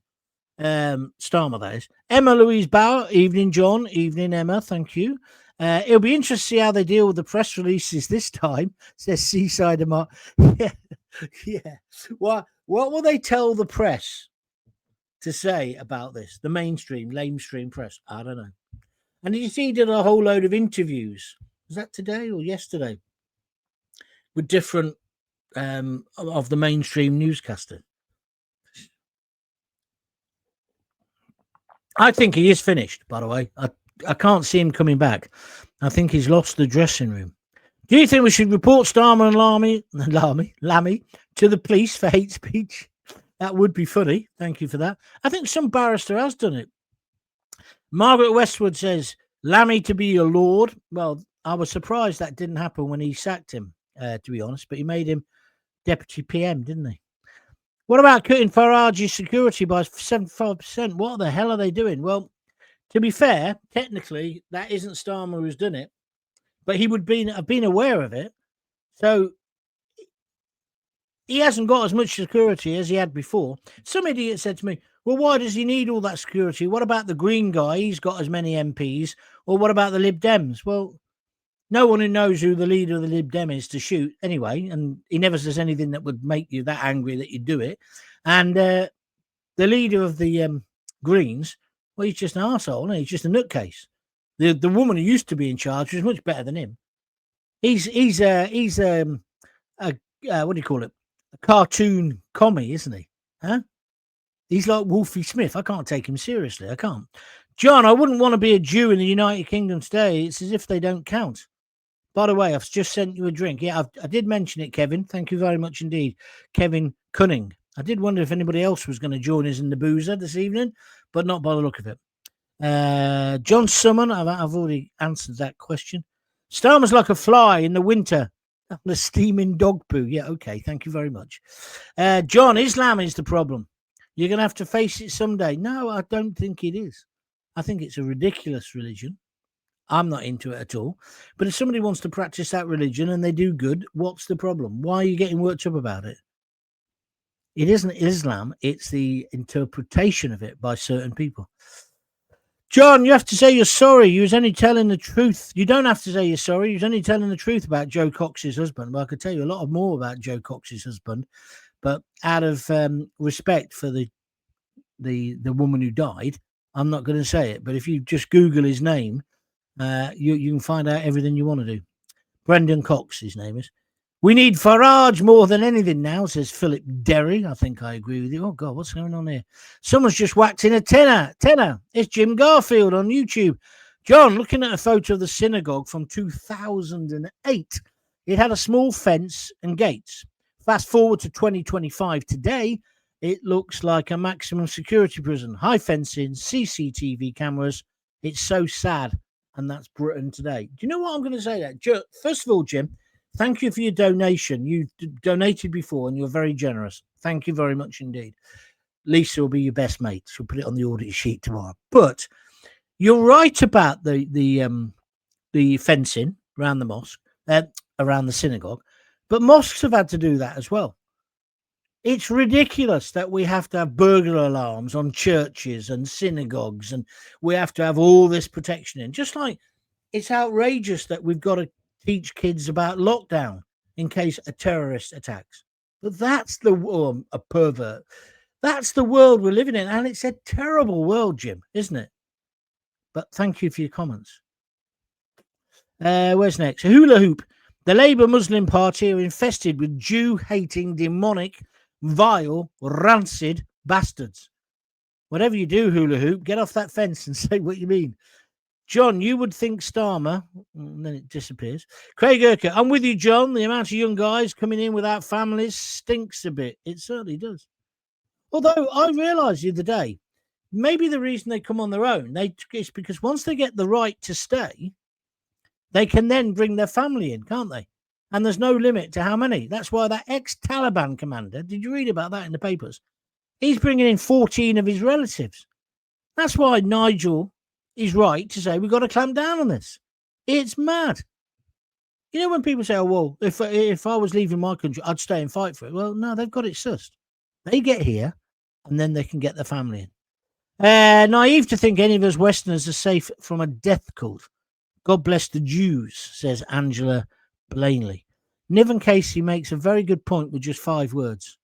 Starmer, that is. Emma Louise Bauer, evening, John. Evening, Emma. Thank you. It'll be interesting to see how they deal with the press releases this time, says Seaside Amar. Yeah. What will they tell the press to say about this? The lamestream press? I don't know. And did you see he did a whole load of interviews? Was that today or yesterday? With different of the mainstream newscasters. I think he is finished, by the way. I can't see him coming back. I think he's lost the dressing room. Do you think we should report Starmer and Lammy to the police for hate speech? That would be funny. Thank you for that. I think some barrister has done it. Margaret Westwood says, Lammy to be a lord. Well, I was surprised that didn't happen when he sacked him, to be honest, but he made him deputy PM, didn't he? What about cutting Farage's security by 75%? What the hell are they doing? Well, to be fair, technically, that isn't Starmer who's done it, but he would have been aware of it. So he hasn't got as much security as he had before. Some idiot said to me, well, why does he need all that security? What about the Green guy? He's got as many MPs. Or what about the Lib Dems? Well, no one who knows who the leader of the Lib Dem is to shoot anyway, and he never says anything that would make you that angry that you do it. And the leader of the Greens, well, he's just an arsehole, he's just a nutcase. The woman who used to be in charge was much better than him. He's what do you call it? A cartoon commie, isn't he? Huh? He's like Wolfie Smith. I can't take him seriously. I can't. John, I wouldn't want to be a Jew in the United Kingdom today. It's as if they don't count. By the way, I've just sent you a drink. Yeah, I did mention it, Kevin. Thank you very much indeed. Kevin Cunning. I did wonder if anybody else was going to join us in the boozer this evening, but not by the look of it. John Summon, I've already answered that question. Starmer's like a fly in the winter on the steaming dog poo. Yeah, okay. Thank you very much. John, Islam is the problem. You're going to have to face it someday. No, I don't think it is. I think it's a ridiculous religion. I'm not into it at all. But if somebody wants to practice that religion and they do good, what's the problem? Why are you getting worked up about it? It isn't Islam. It's the interpretation of it by certain people. John, you have to say you're sorry. You was only telling the truth. You don't have to say you're sorry. You was only telling the truth about Joe Cox's husband. Well, I could tell you a lot more about Joe Cox's husband, but out of respect for the woman who died, I'm not going to say it. But if you just Google his name, you can find out everything you want to do. Brendan Cox, his name is. We need Farage more than anything now, says Philip Derry. I think I agree with you. Oh, God, what's going on here? Someone's just whacked in a tenner. It's Jim Garfield on YouTube. John, looking at a photo of the synagogue from 2008, it had a small fence and gates. Fast forward to 2025 today, it looks like a maximum security prison. High fencing, CCTV cameras. It's so sad. And that's Britain today. Do you know what I'm going to say there? First of all, Jim, thank you for your donation. You donated before and you're very generous. Thank you very much indeed. Lisa will be your best mate. She'll put it on the audit sheet tomorrow. But you're right about the fencing around the mosque, around the synagogue. But mosques have had to do that as well. It's ridiculous that we have to have burglar alarms on churches and synagogues, and we have to have all this protection in. Just like it's outrageous that we've got to teach kids about lockdown in case a terrorist attacks. But that's a pervert. That's the world we're living in, and it's a terrible world, Jim, isn't it? But thank you for your comments. Where's next? Hula hoop. The Labour Muslim Party are infested with Jew-hating, demonic, vile, rancid bastards. Whatever you do, hula hoop, get off that fence and say what you mean. John, you would think Starmer, and then it disappears. Craig Urquhart, I'm with you, John. The amount of young guys coming in without families stinks a bit. It certainly does. Although I realised the other day, maybe the reason they come on their own is because once they get the right to stay, they can then bring their family in, can't they? And there's no limit to how many. That's why that ex-Taliban commander, did you read about that in the papers? He's bringing in 14 of his relatives. That's why Nigel is right to say we've got to clamp down on this. It's mad. You know when people say, oh, well, if I was leaving my country, I'd stay and fight for it. Well, no, they've got it sussed. They get here, and then they can get their family in. Naive to think any of us Westerners are safe from a death cult. God bless the Jews, says Angela Blaney. Niven Casey makes a very good point with just 5 words.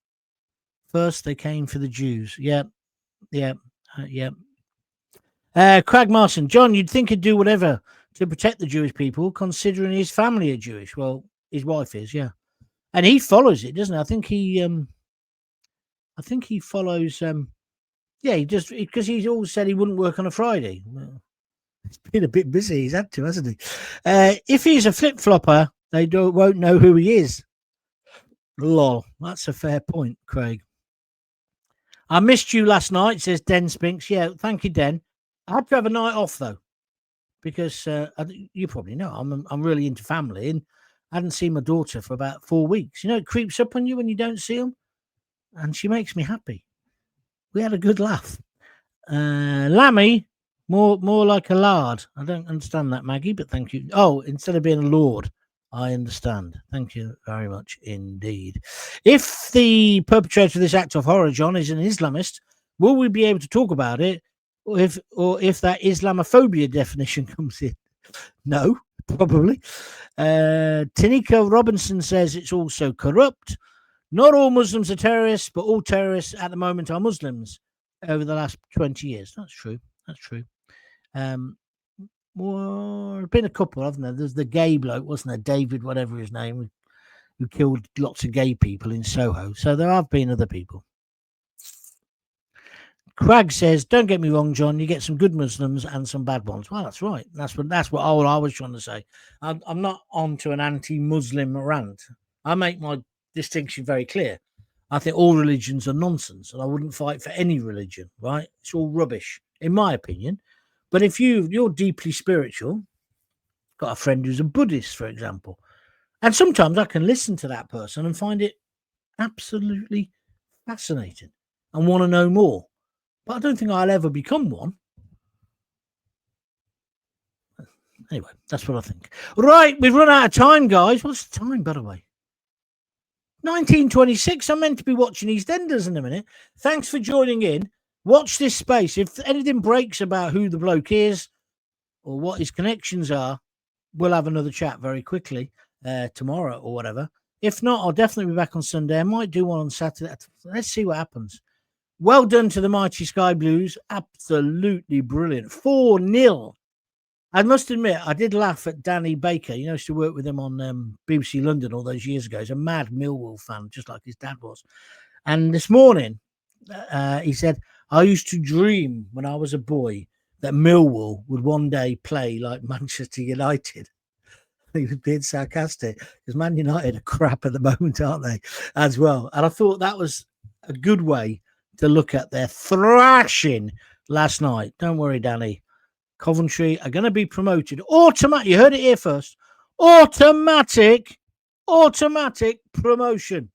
First, they came for the Jews. Craig Marson. John, you'd think he'd do whatever to protect the Jewish people, considering his family are Jewish. Well, his wife is, yeah. And he follows it, doesn't he? I think he follows... he does, because he's always said he wouldn't work on a Friday. Well, he's been a bit busy. He's had to, hasn't he? If he's a flip-flopper, they won't know who he is. Lol. That's a fair point, Craig. I missed you last night, says Den Spinks. Yeah, thank you, Den. I had to have a night off, though, because you probably know I'm really into family, and I hadn't seen my daughter for about 4 weeks. You know, it creeps up on you when you don't see them, and she makes me happy. We had a good laugh. Lammy, more like a lard. I don't understand that, Maggie, but thank you. Oh, instead of being a lord, I understand. Thank you very much indeed. If the perpetrator of this act of horror, John, is an Islamist, will we be able to talk about it? Or if that Islamophobia definition comes in? No, probably. Tanika Robinson says it's also corrupt. Not all Muslims are terrorists, but all terrorists at the moment are Muslims over the last 20 years. That's true. That's true. Well, been a couple, haven't there? There's the gay bloke, wasn't there? David, whatever his name, who killed lots of gay people in Soho. So there have been other people. Crag says, "Don't get me wrong, John. You get some good Muslims and some bad ones." Well, that's right. That's what all I was trying to say. I'm not on to an anti-Muslim rant. I make my distinction very clear. I think all religions are nonsense, and I wouldn't fight for any religion. Right? It's all rubbish, in my opinion. But if you're deeply spiritual, got a friend who's a Buddhist, for example, and sometimes I can listen to that person and find it absolutely fascinating and want to know more. But I don't think I'll ever become one. Anyway, that's what I think. Right, we've run out of time, guys. What's the time, by the way? 19:26. I'm meant to be watching EastEnders in a minute. Thanks for joining in. Watch this space. If anything breaks about who the bloke is or what his connections are, we'll have another chat very quickly tomorrow or whatever. If not, I'll definitely be back on Sunday. I might do one on Saturday. Let's see what happens. Well done to the mighty Sky Blues. Absolutely brilliant. 4-0. I must admit, I did laugh at Danny Baker. You know, I used to work with him on BBC London all those years ago. He's a mad Millwall fan, just like his dad was. And this morning, he said, "I used to dream when I was a boy that Millwall would one day play like Manchester United." He was being sarcastic because Man United are crap at the moment, aren't they? As well. And I thought that was a good way to look at their thrashing last night. Don't worry, Danny. Coventry are going to be promoted. Automatic. You heard it here first. Automatic promotion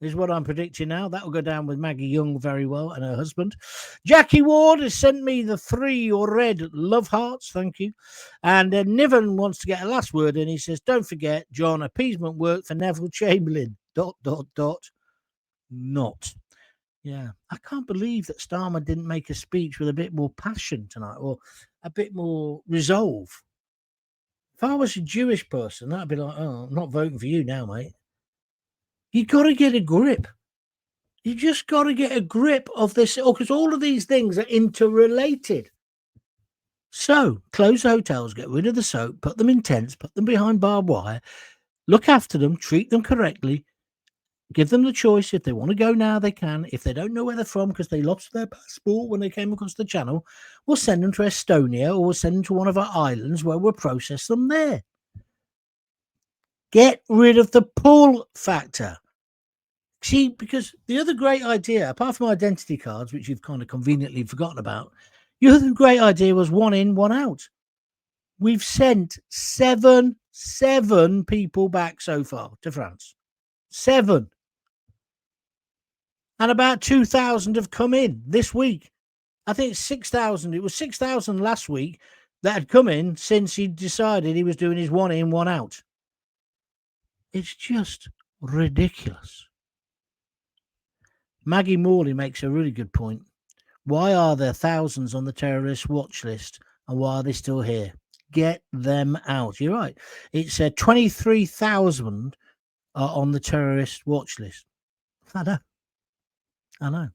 is what I'm predicting now. That will go down with Maggie Young very well and her husband. Jackie Ward has sent me the 3 red love hearts. Thank you. And Niven wants to get a last word in. He says, "Don't forget, John, appeasement work for Neville Chamberlain. ... Not." Yeah. I can't believe that Starmer didn't make a speech with a bit more passion tonight or a bit more resolve. If I was a Jewish person, that'd be like, "Oh, I'm not voting for you now, mate." You got to get a grip. You just got to get a grip of this, because all of these things are interrelated. So close the hotels, get rid of the soap, put them in tents, put them behind barbed wire, look after them, treat them correctly, give them the choice. If they want to go now, they can. If they don't know where they're from because they lost their passport when they came across the channel, we'll send them to Estonia or we'll send them to one of our islands where we'll process them there. Get rid of the pull factor. See, because the other great idea, apart from identity cards, which you've kind of conveniently forgotten about, the other great idea was 1 in, 1 out. We've sent seven people back so far to France. 7. And about 2,000 have come in this week. I think 6,000. It was 6,000 last week that had come in since he decided he was doing his 1 in, 1 out. It's just ridiculous. Maggie Morley makes a really good point. Why are there thousands on the terrorist watch list and why are they still here? Get them out. You're right. It's 23,000 are on the terrorist watch list. I know.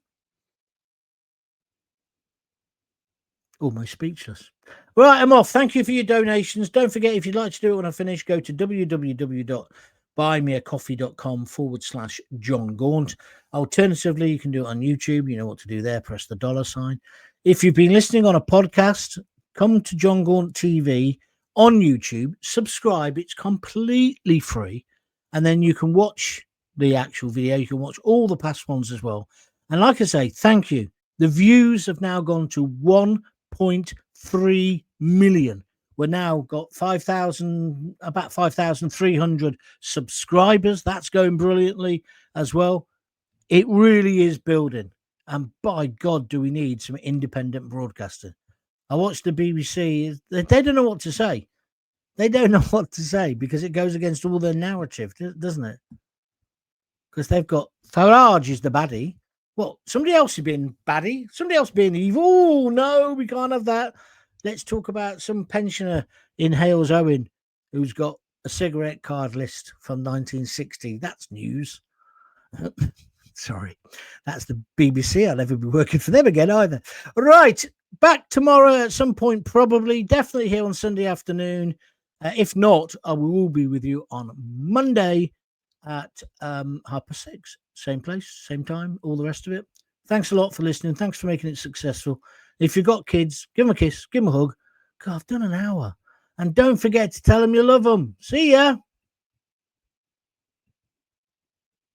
Almost speechless. Right, I'm off. Thank you for your donations. Don't forget, if you'd like to do it when I finish, go to www.buymeacoffee.com/Jon Gaunt. Alternatively, you can do it on YouTube. You know what to do there. Press the $sign. If you've been listening on a podcast, come to Jon Gaunt TV on YouTube. Subscribe. It's completely free. And then you can watch the actual video. You can watch all the past ones as well. And like I say, thank you. The views have now gone to 1.3 million. We're now got 5,000, about 5,300 subscribers. That's going brilliantly as well. It really is building. And by God, do we need some independent broadcasting. I watched the BBC. They don't know what to say. They don't know what to say because it goes against all their narrative, doesn't it? Because they've got Farage is the baddie. Well, somebody else is being baddie. Somebody else being evil. Oh, no, we can't have that. Let's talk about some pensioner in Hales Owen who's got a cigarette card list from 1960. That's news. Sorry, that's the BBC. I'll never be working for them again either. Right, back tomorrow at some point, probably, definitely here on Sunday afternoon. If not, I will be with you on Monday at 6:30. Same place, same time, all the rest of it. Thanks a lot for listening. Thanks for making it successful. If you've got kids, give them a kiss, give them a hug. God, I've done an hour. And don't forget to tell them you love them. See ya.